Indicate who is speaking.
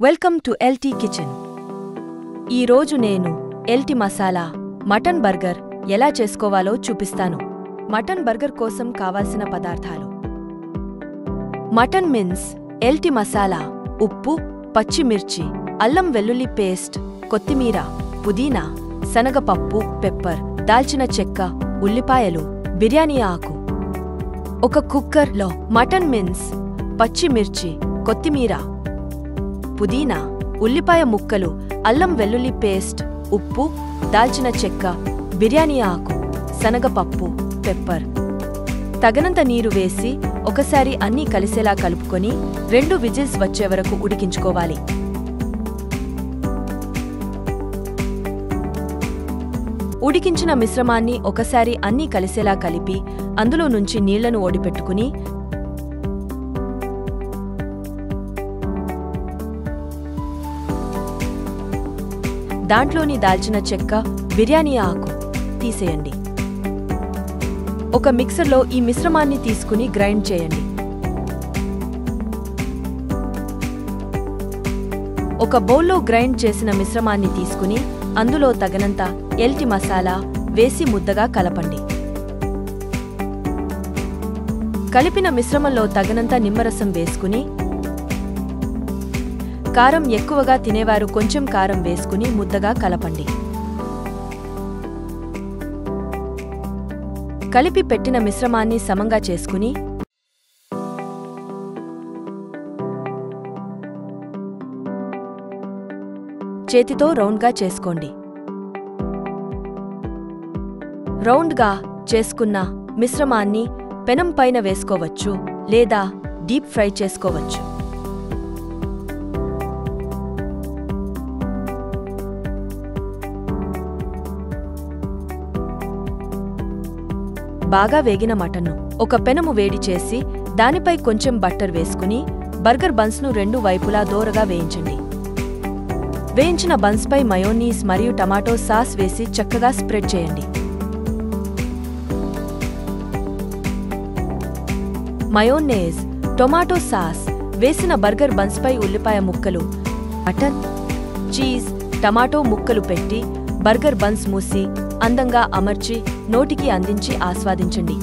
Speaker 1: Welcome to LT kitchen. ఈరోజు నేను LT masala mutton burger ఎలా చేసుకోవాలో చూపిస్తాను. మటన్ బర్గర్ కోసం కావాల్సిన పదార్థాలు: మటన్ మిన్స్, ఎల్టీ మసాలా, ఉప్పు, పచ్చిమిర్చి, అల్లం వెల్లుల్లి పేస్ట్, కొత్తిమీర, పుదీనా, శనగపప్పు, పెప్పర్, దాల్చిన చెక్క, ఉల్లిపాయలు, బిర్యానీ ఆకు. ఒక కుక్కర్లో మటన్ మిన్స్, పచ్చిమిర్చి, కొత్తిమీర, పుదీనా, ఉల్లిపాయ ముక్కలు, అల్లం వెల్లుల్లి పేస్ట్, ఉప్పు, దాల్చిన చెక్క, బిర్యానీ ఆకు, శనగపప్పు, పెప్పర్, తగినంత నీరు వేసి ఒకసారి అన్నీ కలిసేలా కలుపుకొని 2 విజిల్స్ వచ్చే వరకు ఉడికించుకోవాలి. ఉడికించిన మిశ్రమాన్ని ఒకసారి అన్నీ కలిసేలా కలిపి అందులో నుంచి నీళ్లను ఓడిపెట్టుకుని దాంట్లోని దాల్చిన చెక్క, బిర్యానీ ఆకు తీసేయండి. ఒక మిక్సర్లో ఈ మిశ్రమాన్ని తీసుకుని గ్రైండ్ చేయండి. ఒక బౌల్లో గ్రైండ్ చేసిన మిశ్రమాన్ని తీసుకుని అందులో తగినంత ఎల్టీ మసాలా వేసి ముద్దగా కలపండి. కలిపిన మిశ్రమంలో తగినంత నిమ్మరసం వేసుకుని, కారం ఎక్కువగా తినేవారు కొంచెం కారం వేసుకుని ముద్దగా కలపండి. కలిపి పెట్టిన మిశ్రమాన్ని సమంగా చేసుకుని చేతితో రౌండ్గా చేసుకోండి. రౌండ్గా చేసుకున్న మిశ్రమాన్ని పెనం పైన వేసుకోవచ్చు లేదా డీప్ ఫ్రై చేసుకోవచ్చు. బాగా వేగిన మటన్ను ఒక పెనము వేడి చేసి దానిపై కొంచెం బట్టర్ వేసుకుని బర్గర్ బన్స్ను 2 వైపులా దోరగా వేయించండి. వేయించిన బన్స్పై మయోనీస్ మరియు టమాటో సాస్ వేసి చక్కగా స్ప్రెడ్ చేయండి. మయోనేజ్, టొమాటో సాస్ వేసిన బర్గర్ బన్స్పై ఉల్లిపాయ ముక్కలు, మటన్, చీజ్, టమాటో ముక్కలు పెట్టి బర్గర్ బన్స్ మూసి అందంగా అమర్చి నోటికి అందించి ఆస్వాదించండి.